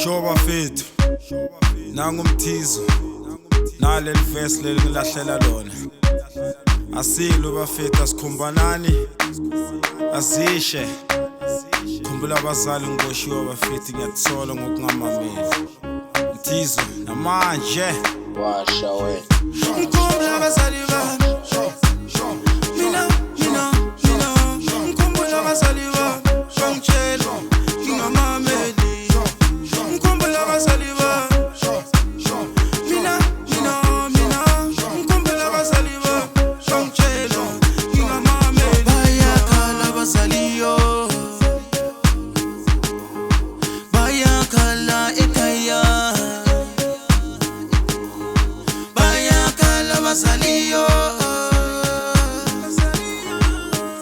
Shoba fethu nanga umthizo naleli verse leli ngilahlela lona asilo bafethu asikhumbanani azishe khumbula abazali ngiboshiwe bafethu ngiyathola ngokungamameli umthizo namanje washa we ngikhumbula abazali bami mina ngikhumbula abazali bami bangitshela ngingamameli ngikhumbula abazali bami mina ngikhumbula abazali bami bangitshela ngingamameli bayakhala abazaliyo bayakhala ekhaya bayakhala abazaliyo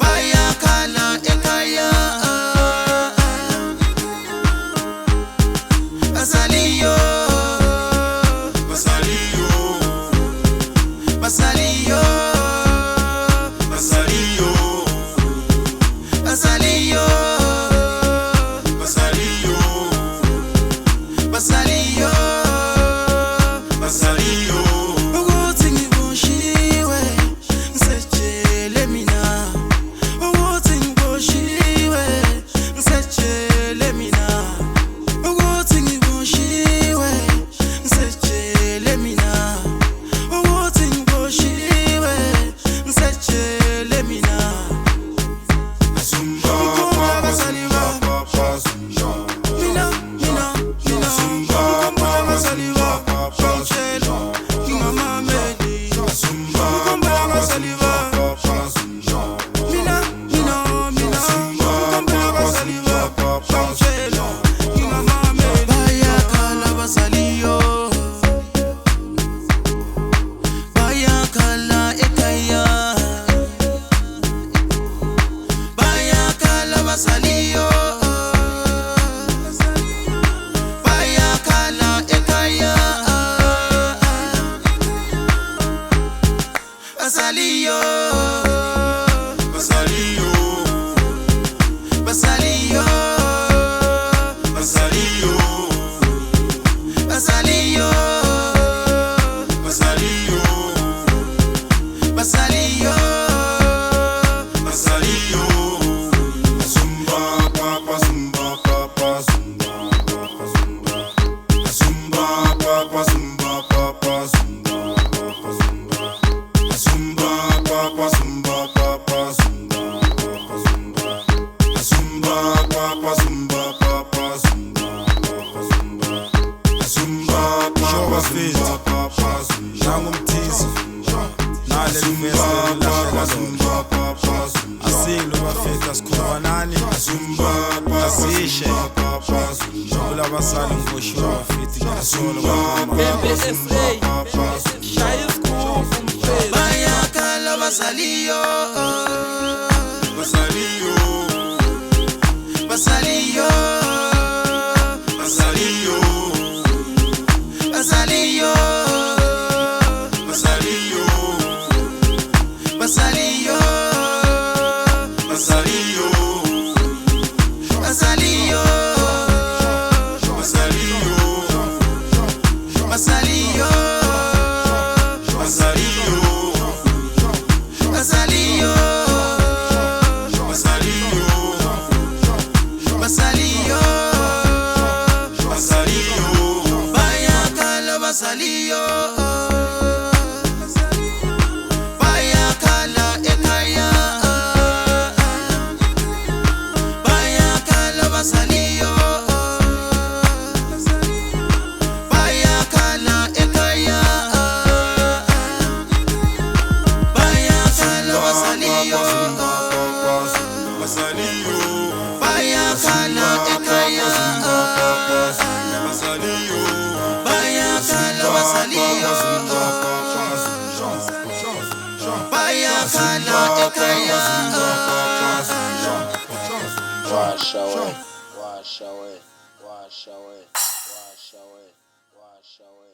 bayakhala ekhaya basaliyo basaliyo basaliyo basaliyo basaliyo basaliyo basaliyo ukuthi ngiboshiwe ngisetshele mina ukuthi ngiboshiwe ngisetshele mina ukuthi ngiboshiwe ngisetshele mina ukuthi ngiboshiwe ngisetshele mina ngikhumbula abazali bami mina ngikhumbula abazali bami bangitshela ngingamameli ngikhumbula abazali bami mina ngikhumbula abazali bami bangitshela ngingamameli bayakhala abazaliyo bayakhala ekhaya bayakhala abazaliyo bayakhala ekhaya basaliyo basaliyo basaliyo basaliyo basaliyo basaliyo basaliyo basaliyo zumba papa zumba papa zumba papa zumba zumba papa zumba papa zumba papa zumba zumba papa zumba papa zumba papa zumba zumba papa zumba papa zumba papa zumba zumba papa zumba papa zumba nangumthizo naleli verse ngilahlela lona asilo bafethu asikhumbanani asishe khumbula abazali ngiboshiwe bafethu ngiyathola bayakhala abazaliyo basaliyo basaliyo basaliyo basaliyo basaliyo basaliyo basaliyo basaliyo basaliyo basaliyo basaliyo basaliyo basaliyo basaliyo basaliyo bayakhala basaliyo bayakhala ekhaya bayakhala basaliyo bayakhala ekhaya bayakhala basaliyo basaliyo bayakhala ekhaya basaliyo bayakhala basaliyo bayakhala ekhaya washa we washa we washa we washa we washa we